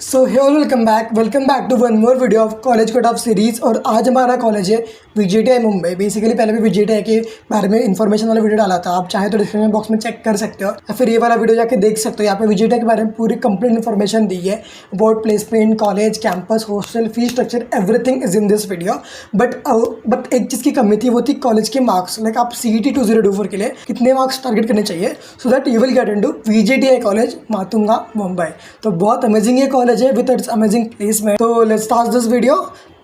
So hey all welcome back to one more video of college cut off series. और आज हमारा college है VJTI Mumbai. Basically पहले भी VJTI के बारे में इन्फॉर्मेशन वाला वीडियो डाला था, आप चाहे तो डिस्क्रिप्शन बॉक्स में चेक कर सकते हो या फिर ये वाला वीडियो जाके देख सकते हो। यहाँ पे VJTI के बारे में पूरी कंप्लीट इन्फॉर्मेशन दी है about placement, college, campus, hostel, fee structure, everything is in this video. But एक चीज़ की कमी थी, वो थी कॉलेज के मार्क्स। लाइक आप CET 2024 के लिए कितने मार्क्स टारगेट करने चाहिए सो that you will get into VJTI college Matunga Mumbai. तो बहुत अमेजिंग ये कॉलेज है विद इट्स अमेजिंग प्लेसमेंट। तो लेट्स स्टार्ट दिस वीडियो।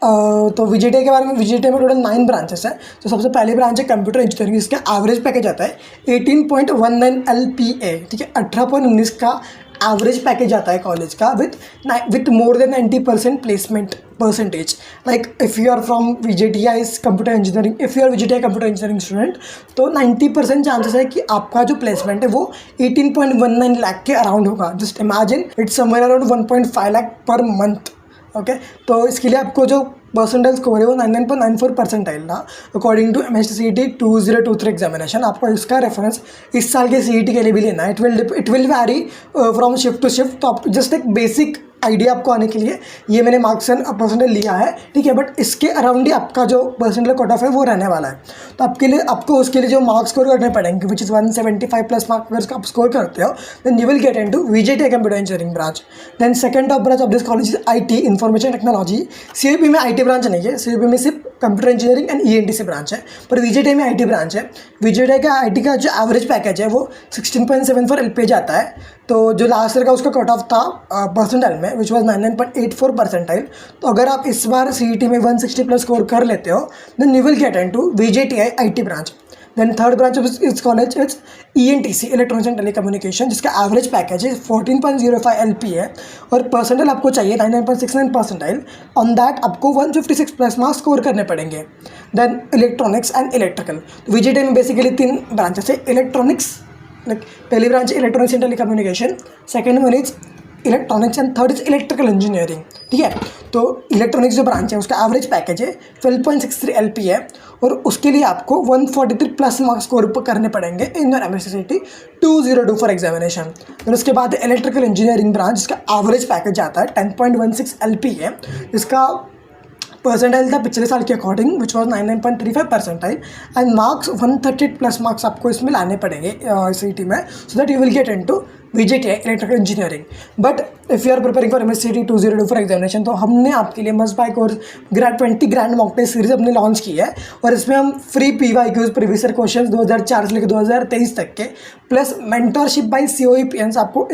तो VJTI के बारे में, VJTI में टोटल 9 ब्रांचेस है। तो सबसे पहली ब्रांच है कंप्यूटर इंजीनियरिंग, इसका एवरेज पैकेज आता है 18.19 LPA, ठीक है, 18.19 का एवरेज पैकेज आता है कॉलेज का with more than 90% placement percentage. Like if you are from VJTI computer engineering, if you are VJTI computer engineering student, तो 90% चांसेस है कि आपका जो प्लेसमेंट है वो 18.19 लाख के अराउंड होगा। Just imagine it's somewhere around 1.5 lakh per month. Okay, तो इसके लिए आपको जो परसेंटाइल स्कोर है वो 99.94 परसेंटाइल था अकॉर्डिंग टू MSTCT 2023 एग्जामिनेशन। आपको इसका रेफरेंस इस साल के CET के लिए भी लेना है। It will vary from shift to shift. तो आप जस्ट एक बेसिक आइडिया आपको आने के लिए ये मैंने मार्क्स एंड परसेंटेज लिया है, ठीक है, बट इसके अराउंड ही आपका जो परसेंटेज कट ऑफ है वो रहने वाला है। तो आपके लिए आपको उसके लिए जो मार्क्स स्कोर करने पड़ेंगे विच इज़ 175 प्लस मार्क्स अगर आप स्कोर करते हो then you will get into VJTI computer engineering branch. Then second top branch of this college is IT information technology. CUP में IT ब्रांच नहीं है, CUP में सिर्फ computer engineering and ENTC branch है, पर VJTI में IT ब्रांच है। VJTI का IT का जो एवरेज पैकेज है वो 16.74 LPA जाता है। तो जो लास्ट ईयर का उसका कट ऑफ था परसेंटाइल में विच वॉज 99.84 परसेंटाइल। तो अगर आप इस बार CET में 160 प्लस स्कोर कर लेते हो then you will get into VJTI IT branch. Then third branch of इस college is ENTC electronics and telecommunication, जिसका एवरेज पैकेज है 14.05 LPA है और परसेंटाइल आपको चाहिए 99.69 परसेंटाइल। ऑन दैट आपको 156 प्लस मार्क्स स्कोर करने पड़ेंगे। Then electronics and electrical, VJTI में बेसिकली 3 ब्रांचेस है। इलेक्ट्रॉनिक्स, लाइक पहली ब्रांच है electronics and telecommunication, second one is electronics and third is electrical engineering, ठीक है। तो इलेक्ट्रॉनिक्स जो ब्रांच है उसका एवरेज पैकेज है 12.63 LPA है और उसके लिए आपको 143 प्लस मार्क्स स्कोर करने पड़ेंगे इन योर MSTCT 2024 एग्जामिनेशन। फिर उसके बाद इलेक्ट्रिकल इंजीनियरिंग ब्रांच, जिसका एवरेज पैकेज आता है 10.16 LPA है, जिसका परसेंटाइल था पिछले साल के according which was 99.35 percentile and marks 130 plus marks आपको इसमें लाने पड़ेंगे CET में so that you will get into VJTI electrical engineering. But if you are preparing for MSTCT 2024 examination तो हमने आपके लिए must buy course 20 grand mock test series अपने लॉन्च की है और इसमें हम free PYQs previous year questions 2004 से लेकर 2023 तक के प्लस मेंटरशिप बाय COEPNs आपको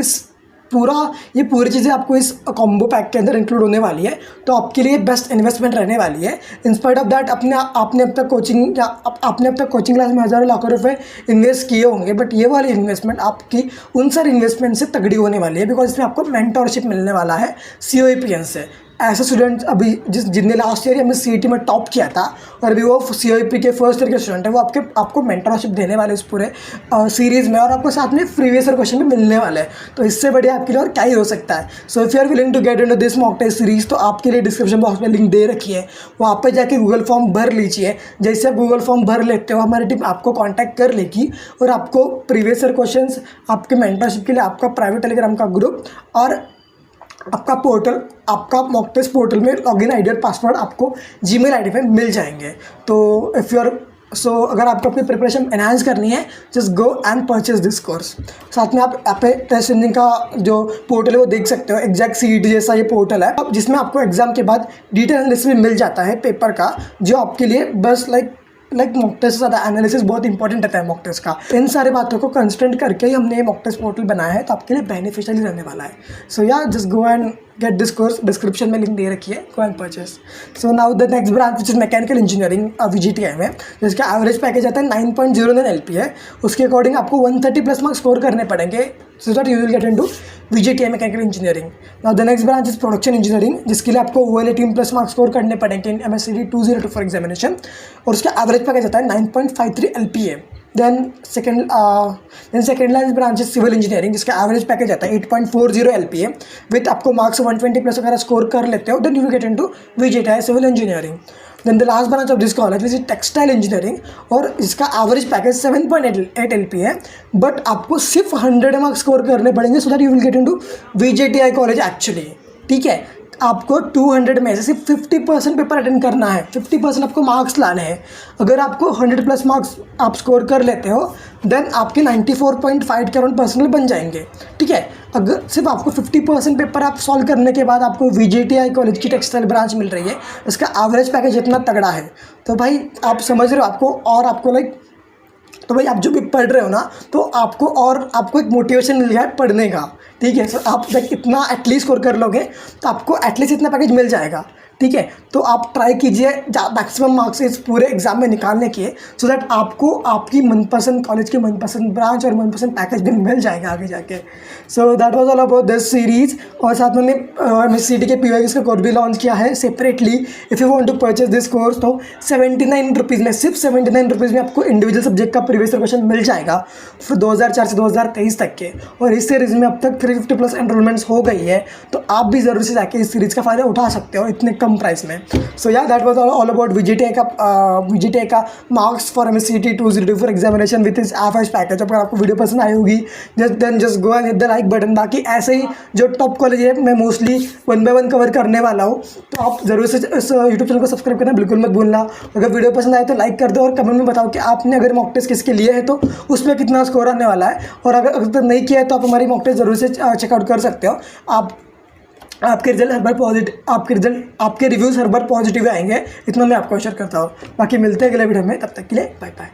ये पूरी चीज़ें आपको इस कॉम्बो पैक के अंदर इंक्लूड होने वाली है। तो आपके लिए बेस्ट इन्वेस्टमेंट रहने वाली है। इंस्पाइट ऑफ दैट आपने अब तक कोचिंग क्लास में हज़ारों लाखों रुपए इन्वेस्ट किए होंगे, बट ये वाली इन्वेस्टमेंट आपकी उन सारे इन्वेस्टमेंट से तगड़ी होने वाली है बिकॉज इसमें आपको मेंटरशिप मिलने वाला है COEPN से। ऐसे स्टूडेंट्स अभी जिनने लास्ट ईयर हमने CET में टॉप किया था और अभी वो COEP के फर्स्ट ईयर के स्टूडेंट है, वो आपको मेंटरशिप देने वाले इस पूरे सीरीज़ में और आपको साथ में प्रीवियस ईयर क्वेश्चन भी मिलने वाले हैं। तो इससे बढ़िया आपके लिए और क्या ही हो सकता है। So if you are willing to get into this mock test series तो आपके लिए डिस्क्रिप्शन बॉक्स में लिंक दे रखी है, वहाँ पर जाके गूगल फॉर्म भर लीजिए। जैसे आप गूगल फॉर्म भर लेते हो हमारी टीम आपको कॉन्टैक्ट कर लेगी और आपको प्रीवियस ईयर क्वेश्चन, आपके मेंटरशिप के लिए आपका प्राइवेट टेलीग्राम का ग्रुप और आपका पोर्टल, आपका मॉक टेस्ट पोर्टल में लॉगिन ID और पासवर्ड आपको Gmail ID पे मिल जाएंगे। तो इफ़ यू आर अगर आपको अपनी प्रिपरेशन एनहांस करनी है just go and purchase this course. साथ में आप यहाँ पे टेस्ट इंजन का जो पोर्टल है वो देख सकते हो, एग्जैक्ट CET जैसा ये पोर्टल है जिसमें आपको एग्जाम के बाद डिटेल एनालिसिस भी मिल जाता है पेपर का, जो आपके लिए बस लाइक मॉक टेस्ट से ज़्यादा एनालिसिस बहुत इंपॉर्टेंट रहता है मॉक टेस्ट का। इन सारी बातों को कंसिडर करके ही हमने मॉक टेस्ट पोर्टल बनाया है, तो आपके लिए बेनिफिशियल रहने वाला है। सो या just go and get this course, description में लिंक दे रखी है, go and purchase. So now the next branch which is mechanical engineering VJTI में, जिसका एवरेज पैकेज आता है 9.09 LPA है। उसके अकॉर्डिंग आपको 130 प्लस मार्क्स स्कोर करने पड़ेंगे so that you will get into VJTI mechanical engineering. Now the next branch is production engineering, जिसके लिए आपको 118 प्लस मार्क्स स्कोर करने पड़ेंगे इन MSTCT 2024 एग्जामिनेशन और उसका एवरेज पैकेज आता है 9.53 LPA। Then second line branch is civil engineering, जिसका एवरेज पैकेज आता है 8.40 LPA विथ आपको मार्क्स 120 प्लस अगर स्कोर कर लेते हो then you will get into VJTI civil engineering. Then the last branch of this college which is textile engineering और इसका एवरेज पैकेज 7.8 LPA है, बट आपको सिर्फ 100 मार्क्स स्कोर करने पड़ेंगे so that you will get into VJTI college actually. ठीक है। आपको 200 में से सिर्फ 50% पेपर अटेंड करना है, 50% आपको मार्क्स लाने हैं। अगर आपको 100+ मार्क्स आप स्कोर कर लेते हो देन आपके 94.5 के अराउंड पर्सेंटेज बन जाएंगे, ठीक है। अगर सिर्फ आपको 50% पेपर आप सॉल्व करने के बाद आपको VJTI कॉलेज की टेक्सटाइल ब्रांच मिल रही है, इसका एवरेज पैकेज इतना तगड़ा है, तो भाई आप समझ रहे हो आपको, और आपको लाइक, तो भाई आप जो भी पढ़ रहे हो ना, तो आपको एक मोटिवेशन मिल गया है पढ़ने का, ठीक है। सो आप जब इतना एटलीस्ट स्कोर कर लोगे तो आपको एटलीस्ट इतना पैकेज मिल जाएगा, ठीक है। तो आप ट्राई कीजिए मैक्सिमम मार्क्स इस पूरे एग्जाम में निकालने के, सो दैट आपको आपकी मनपसंद कॉलेज की मनपसंद ब्रांच और मनपसंद पैकेज भी मिल जाएगा आगे जाके। So that was all about this series. और साथ में MSCT के PYQs का कोर्स भी लॉन्च किया है separately. If you want to purchase this course तो 79 रुपीज़ में, सिर्फ 79 रुपीज़ में आपको इंडिविजुअल सब्जेक्ट का प्रीवियस क्वेश्चन मिल जाएगा फिर 2004 से 2023 तक के। और इस सीरीज़ में अब तक 350+ एनरोलमेंट्स हो गई है, तो आप भी ज़रूर से जाके इस सीरीज़ का फ़ायदा उठा सकते हो इतने कम प्राइस में। सो या that was all about VJTI का marks for MSCT 2024 examination with इस एफएस पैकेज। अगर आपको वीडियो पसंद आई होगी just go and hit the like button. बाकी ऐसे ही जो टॉप कॉलेज है मैं मोस्टली 1 by 1 कवर करने वाला हूँ, तो आप ज़रूर से इस यूट्यूब चैनल को सब्सक्राइब करना बिल्कुल मत भूलना। अगर वीडियो पसंद आए तो लाइक कर दो और कमेंट में बताओ कि आपने अगर मॉक टेस्ट किसके लिए है तो उसमें कितना स्कोर आने वाला है। और अगर तक नहीं किया है तो आप हमारी मॉक टेस्ट ज़रूर से चेकआउट कर सकते हो। आपके रिजल्ट हर बार पॉजिटिव, आपके रिव्यूज़ हर बार पॉजिटिव आएंगे, इतना मैं आपको अश्योर करता हूँ। बाकी मिलते हैं अगले वीडियो में, तब तक के लिए बाय बाय।